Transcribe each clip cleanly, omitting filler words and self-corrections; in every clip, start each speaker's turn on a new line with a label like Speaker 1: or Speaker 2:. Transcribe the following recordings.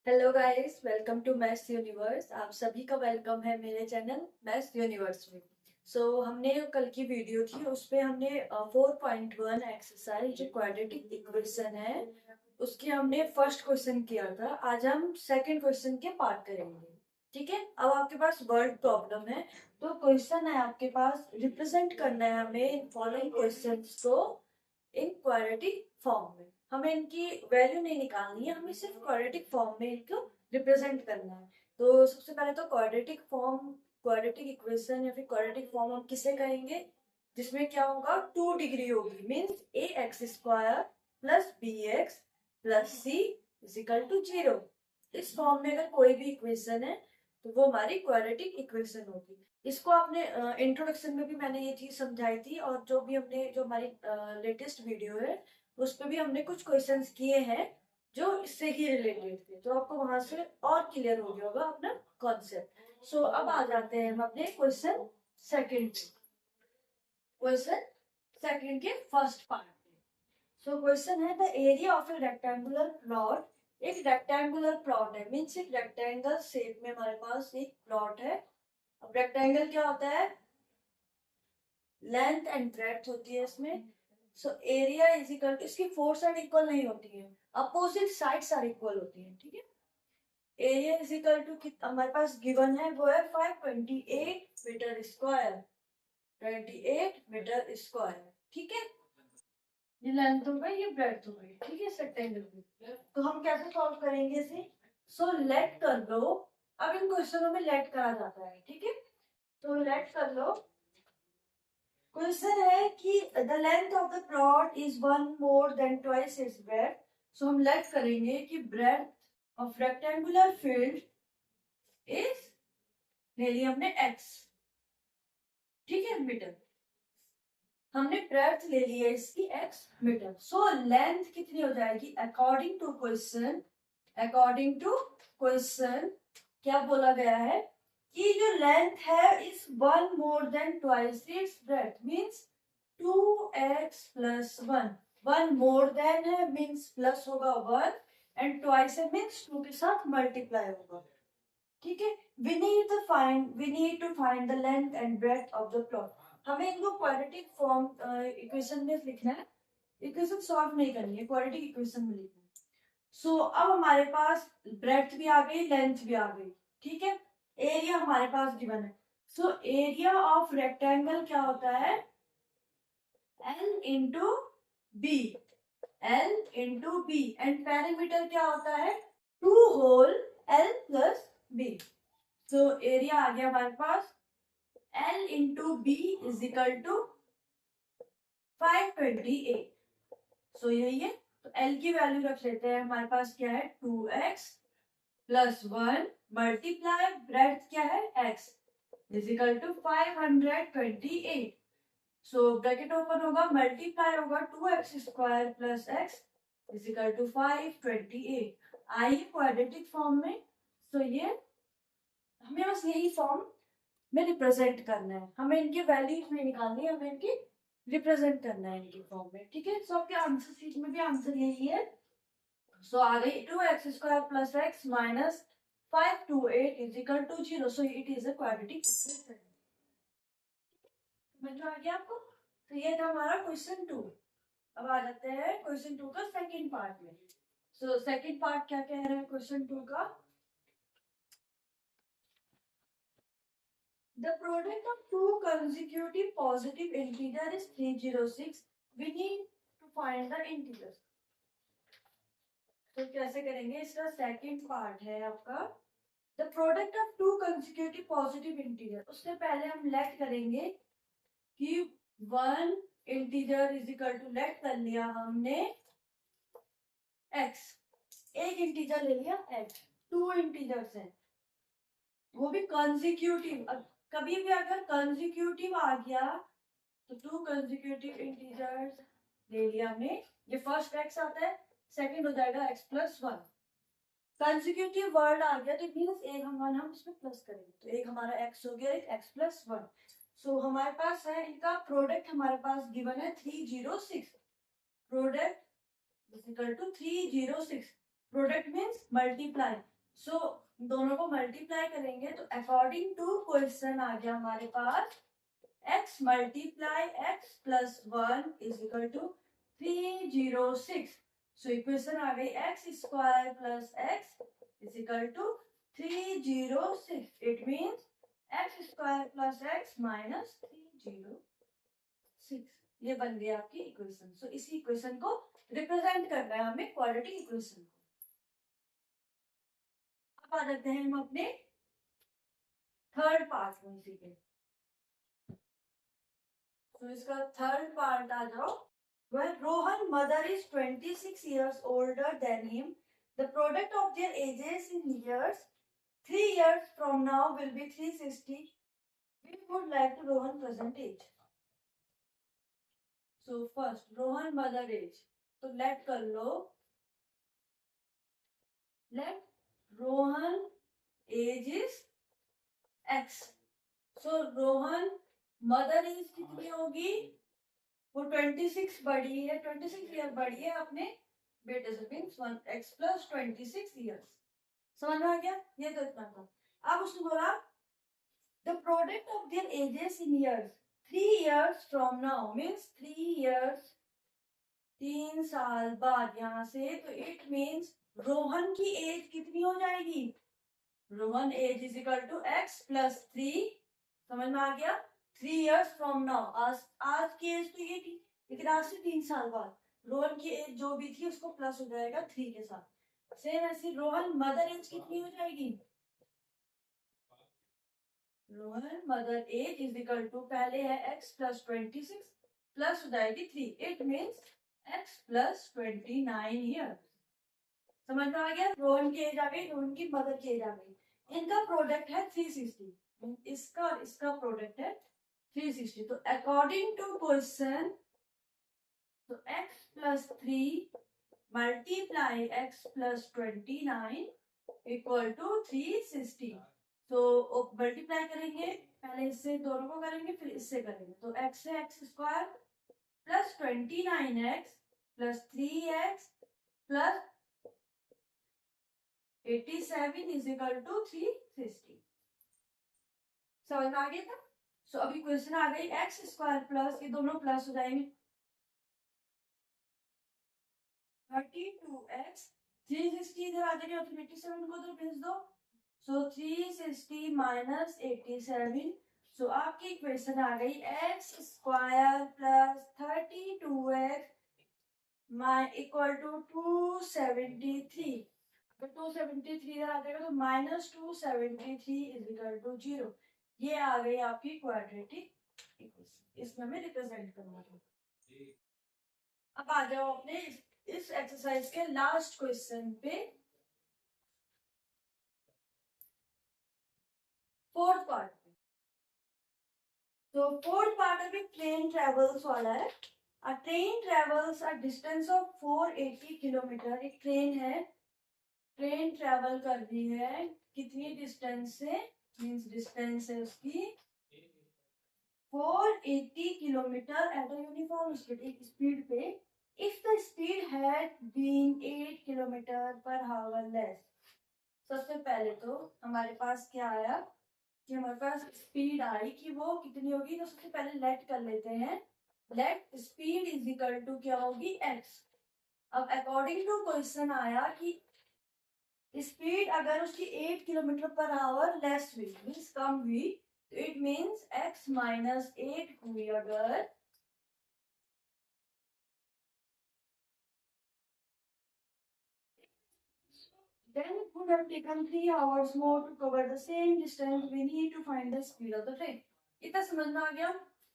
Speaker 1: Hello guys, welcome to maths universe. आप सभी का वेलकम है मेरे चैनल मैथ्स यूनिवर्स में। हमने कल की वीडियो थी उसपे हमने 4.1 एक्सरसाइज जो क्वाड्रेटिक इक्वेशन है उसके हमने फर्स्ट क्वेश्चन किया था। आज हम सेकंड क्वेश्चन के पार्ट करेंगे। ठीक है, अब आपके पास वर्ड प्रॉब्लम है तो क्वेश्चन है आपके पास, रिप्रेजेंट करना है हमें इन फॉलोइंग क्वेश्चंस को इन क्वाड्रेटिक फॉर्म में। हमें इनकी वैल्यू नहीं निकालनी है, हमें सिर्फ क्वाड्रेटिक फॉर्म में इनको रिप्रेजेंट करना है। तो सबसे पहले तो क्वाड्रेटिक फॉर्म, क्वाड्रेटिक इक्वेशन या फिर क्वाड्रेटिक फॉर्म हम किसे कहेंगे जिसमें क्या होगा, 2 डिग्री होगी। Means A X square plus B X plus C equal to 0। इस फॉर्म में अगर कोई भी इक्वेशन है तो वो हमारी क्वाड्रेटिक इक्वेशन होगी। इसको आपने इंट्रोडक्शन में भी मैंने ये चीज समझाई थी, और जो भी हमने जो हमारी लेटेस्ट वीडियो है उस पर भी हमने कुछ क्वेश्चंस किए हैं जो इससे ही रिलेटेड थे, तो आपको वहां से और क्लियर हो गया होगा अपना कॉन्सेप्ट। अब आ जाते हैं हम अपने सेकंड क्वेश्चन सेकंड के फर्स्ट पार्ट में। क्वेश्चन है, the area of A rectangular plot. एक रेक्टेंगुलर प्लॉट है, मीन्स एक रेक्टेंगल शेप में हमारे पास एक प्लॉट है। अब रेक्टेंगल क्या होता है, लेंथ एंड ब्रेड्थ होती है इसमें। एरिया इज इक्वल टू, इसकी फोर साइड इक्वल नहीं होती है, अपोजिट साइड्स आर इक्वल होती है। ठीक है, एरिया इज इक्वल टू हमारे पास गिवन है वो है 528 मीटर स्क्वायर, 28 मीटर स्क्वायर। ठीक है, ये लेंथ हो गई, ये ब्रेड्थ हो गई। ठीक है, रेक्टेंगल की। तो हम कैसे सॉल्व करेंगे इसे? लेट कर लो। अब इन क्वेश्चनों में लेट करा जाता है। ठीक है, तो लेट कर लो। क्वेश्चन है कि the length of the plot is 1 more than 2 its breadth. हम लेट करेंगे कि breadth of rectangular field is, ले लिया हमने x। ठीक है, मीटर। हमने ब्रेड्थ ले ली है इसकी x मीटर। लेंथ कितनी हो जाएगी according to question? According to question क्या बोला गया है कि जो लेंथ है is 1 more than 2 its breadth, means 2x plus 1। 1 more than है मीन्स प्लस होगा 1, एंड ट्वाइस है मीन्स 2 के साथ मल्टीप्लाई होगा। ठीक है, we need to find the length and breadth of the plot। हमें इनको क्वाड्रेटिक फॉर्म इक्वेशन में लिखना है, इक्वेशन सॉल्व नहीं करनी है, क्वाड्रेटिक इक्वेशन में लिखना है। अब हमारे पास ब्रेड्थ भी आ गई, लेंथ भी आ गई। ठीक है, एरिया हमारे पास गिवन है। एरिया ऑफ रेक्टेंगल क्या होता है, L into B, L into B, and perimeter क्या होता है 2 whole L plus B. Area आ गया हमारे पास L into B is equal to 528। यही है, तो L की वैल्यू रख लेते हैं। हमारे पास क्या है 2x प्लस 1 मल्टीप्लाई ब्रेड्थ क्या है x is equal to 528। Bracket open होगा, मल्टीप्लाई होगा 2x square plus x is equal to 528। आइए क्वाड्रेटिक फॉर्म में। ये हमें बस यही फॉर्म में रिप्रेजेंट करना है, हमें इनकी वैल्यूज नहीं निकालनी है, हमें इनकी रिप्रेजेंट करना है इनकी फॉर्म में। ठीक है, आपके आंसर शीट में भी आंसर यही है। आ गई 2x square plus x minus 528 is equal to 0। It is a quadratic equation. समझ में आ गया आपको? तो ये था हमारा क्वेश्चन 2। अब आ जाते हैं क्वेश्चन 2 का सेकंड पार्ट में। सेकंड पार्ट क्या कह रहा है क्वेश्चन 2 का, the product of two consecutive positive integer is 306। We need to find the integer. तो कैसे करेंगे, इसका सेकंड पार्ट है आपका, the product of two consecutive positive integer. उससे पहले हम लेट करेंगे कि 1 integer is equal to, let कर लिया हमने x, एक इंटीजर ले लिया x, 2 इंटीजर्स हैं वो भी कंसेक्यूटिव। कभी भी अगर कंसेक्यूटिव आ गया तो 2 कंसेक्यूटिव इंटीजर्स ले लिया हमने। ये फर्स्ट x आता है, सेकंड हो जाएगा x प्लस 1। कंसेक्यूटिव वर्ड आ गया तो मीन्स एक हम इसमें प्लस करेंगे, तो एक हमारा x हो गया, एक x प्लस 1। हमारे पास है इनका प्रोडक्ट, हमारे पास गिवन है 306। Product is equal to 306। Product means multiply, so दोनों को मल्टीप्लाई करेंगे तो अकॉर्डिंग टू क्वेश्चन आ गया हमारे पास x multiply x plus 1 is equal to 306. So equation आ गई x square plus x is equal to 306. It means x square plus x minus 306. ये बन गया आपकी इक्वेशन. सो इसी इक्वेशन को रिप्रेजेंट कर रहा है हमें क्वाड्रेटिक इक्वेशन को. अब आ जाते हैं हम अपने थर्ड पार्ट में इसी के. तो इसका थर्ड पार्ट आ जाओ. When Rohan mother is 26 years older than him, the product of their ages in years, 3 years from now will be 360. We would like to Rohan present age. So first Rohan mother age. तो let कर लो. Let Rohan age is X. So Rohan mother age कितनी होगी? वो 26 बड़ी है, 26 year बड़ी है अपने बेटे से. Means 1x plus 26 years. समझ में आ गया? ये तो इतना था. अब उसने बोला the product of their edges in years 3 years from now means 3 years 3 साल बाद यहाँ से. तो इट मीन्स रोहन की एज कितनी हो जाएगी? Rohan age is equal to x plus 3. समझ में आ गया? 3 years फ्रॉम नाउ. आज की एज तो ये थी, लेकिन आज से 3 साल बाद रोहन की एज जो भी थी उसको प्लस हो जाएगा 3 के साथ. सेम ऐसी रोहन मदर एज कितनी हो जाएगी? Rohan mother age is equal to पहले है x प्लस 26 प्लस हो जाएगी 3. It means x plus 29 year. समझ में आ गया? रोहन की एज आ गई, रोहन की मदर की एज आ गई. इनका प्रोडक्ट है 360. इसका प्रोडक्ट है 360. तो अकॉर्डिंग टू क्वेश्चन तो x plus 3 multiply x plus 29 equal to 360. तो मल्टीप्लाई करेंगे, पहले इससे दोनों को करेंगे फिर इससे करेंगे. तो x से x square plus 29x plus 3x plus 87 is equal to 360. समझ में आ गया था? सो अभी क्वेश्चन आ गई एक्स स्क्वायर प्लस ये दोनों प्लस हो जाएंगे 32x 360 इधर आ जाएगी और फिर 87 को उधर भेज दो. सो 360 माइनस 87. सो आपकी इक्वेशन आ गई x square plus 32x equal to 273. तो 273 इधर आ जाएगा तो माइनस 273 इज इक्वल टू 0. ये आ गई आपकी क्वाड्रेटिक इक्वेशन. इसमें मैं रिप्रेजेंट करूंगा. अब आ जाओ अपने इस एक्सरसाइज के लास्ट क्वेश्चन पे, फोर्थ पार्ट पे. तो फोर्थ पार्ट अभी ट्रेन ट्रेवल्स वाला है. अ train travels a distance of 480 kilometre. एक ट्रेन है, ट्रेन ट्रेवल कर रही है कितनी डिस्टेंस से? मींस डिस्टेंस है उसकी 480 kilometre at a uniform speed पे. If the speed had been 8 kilometre per hour less. सबसे पहले तो हमारे पास क्या आया कि हमारे पास स्पीड आई कि वो कितनी होगी. तो सबसे पहले लेट कर लेते हैं. Let speed is equal to क्या होगी? x. अब अकॉर्डिंग टू क्वेश्चन आया कि स्पीड अगर उसकी 8 किलोमीटर पर आवर लेस हुई मीन्स कम हुई तो इट मीन्स x माइनस 8 हुई अगर then it would have taken 3 hours more to cover the same distance. We need to find the speed of the train. इतना समझ में आ गया?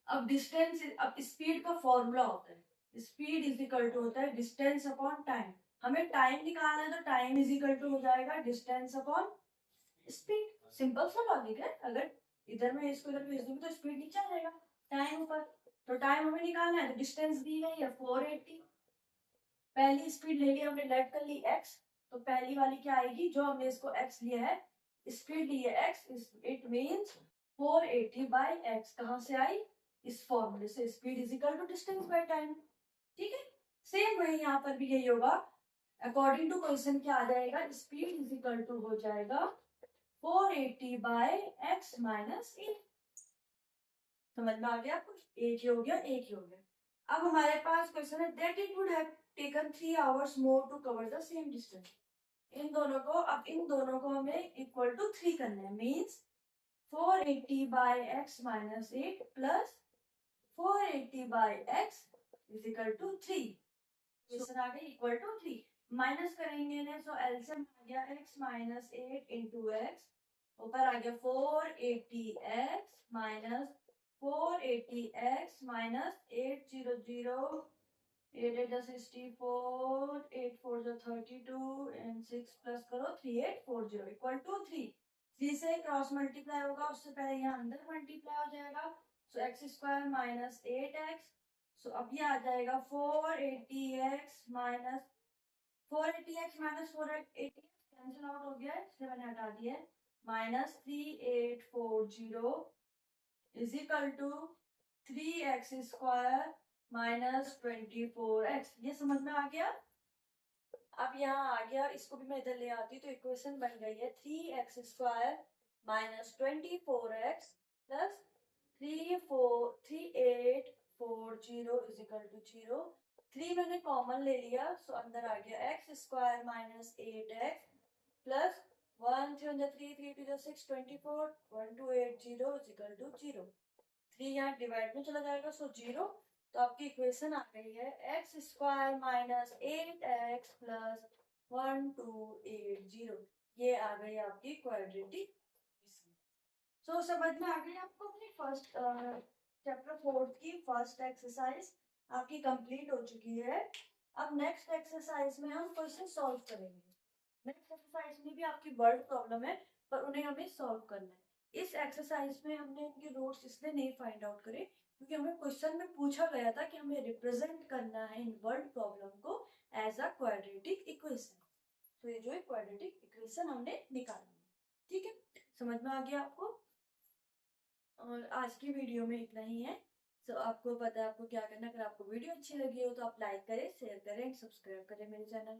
Speaker 1: अब डिस्टेंस, अब स्पीड का फॉर्मूला होता है स्पीड इज इक्वल टू होता है डिस्टेंस अपॉन टाइम. हमें टाइम निकालना है तो टाइम इज इक्वल टू हो जाएगा डिस्टेंस अपॉन स्पीड. सिंपल सा लॉजिक है. अगर इधर में इसको इधर भेज दूंगी तो स्पीड नीचे आ जाएगा, टाइम ऊपर. तो टाइम हमें निकालना है तो डिस्टेंस दी गई है 480. पहली स्पीड ले ली हमने, लेट कर ली x. तो पहली वाली क्या आएगी? जो हमने इसको x लिया है, स्पीड ली है x, it means 480 by x. कहां से आई? इस फॉर्मूले से. Speed is equal to distance by time. ठीक है. सेम वही यहाँ पर भी यही होगा. अकॉर्डिंग टू क्वेश्चन क्या आ जाएगा, स्पीड इज इक्वल टू हो जाएगा 480 बाय x माइनस ए। समझ में आ गया कुछ, एक ही हो गया, एक ही हो गया। अब हमारे पास क्वेश्चन है that it would have taken 3 hours more to cover the same distance. इन दोनों को हमें इक्वल टू 3 करना है, means 480 by x minus 8 plus 480 by x is equal to 3। Question आ गया इक्वल टू 3, माइनस करेंगे ना, सो एलसीएम आ गया x माइनस 8 इंटू एक्स, ऊपर आ गया 480x minus 480x minus 800 8 8 64 8 4 32 and 6 plus करो 3840 इक्वल टू 3। 3 से क्रॉस मल्टीप्लाई होगा, उससे पहले यहाँ अंदर मल्टीप्लाई हो जाएगा, सो एक्स स्क्वायर माइनस 8x। सो अब ये आ जाएगा 480x minus 480x cancel out हो गया है, इसलिए मैंने हटा दिया है, minus 3840 is equal to 3x square minus 24x। ये समझ में आ गया। अब यहाँ आ गया, इसको भी मैं इधर ले आती तो इक्वेशन बन गई है 3x square minus 24x plus 3840 is equal to 0। 3 मैंने कॉमन ले लिया, सो अंदर आ गया x square minus 8x plus 1 3 3 3 2 6 24 1280 is equal to 0। 3 यहाँ डिवाइड में चला जाएगा, सो 0। तो आपकी इक्वेशन आ गई है x square minus 8x plus 1280। ये आ गई आपकी क्वाड्रेटिक इक्वेशन। सो समझ में आ गई आपको अपनी फर्स्ट चैप्टर 4 की फर्स्ट एक्सरसाइज आपकी कंप्लीट हो चुकी है। अब नेक्स्ट एक्सरसाइज में हम क्वेश्चन सॉल्व करेंगे। नेक्स्ट एक्सरसाइज में भी आपकी वर्ड प्रॉब्लम है, पर उन्हें हमें सॉल्व करना है। इस एक्सरसाइज में हमने इनके रूट्स इसलिए नहीं फाइंड आउट करे क्योंकि हमें क्वेश्चन में पूछा गया था कि हमें रिप्रेजेंट करना है इन वर्ड प्रॉब्लम को एज अ क्वाड्रेटिक इक्वेशन। तो ये जो है क्वाड्रेटिक इक्वेशन हमने निकाली, ठीक है। समझ में आ गया आपको। और आज की वीडियो में इतना ही है। तो आपको पता है आपको क्या करना है। अगर आपको वीडियो अच्छी लगी हो तो आप लाइक करें, शेयर करें, सब्सक्राइब करें मेरे चैनल।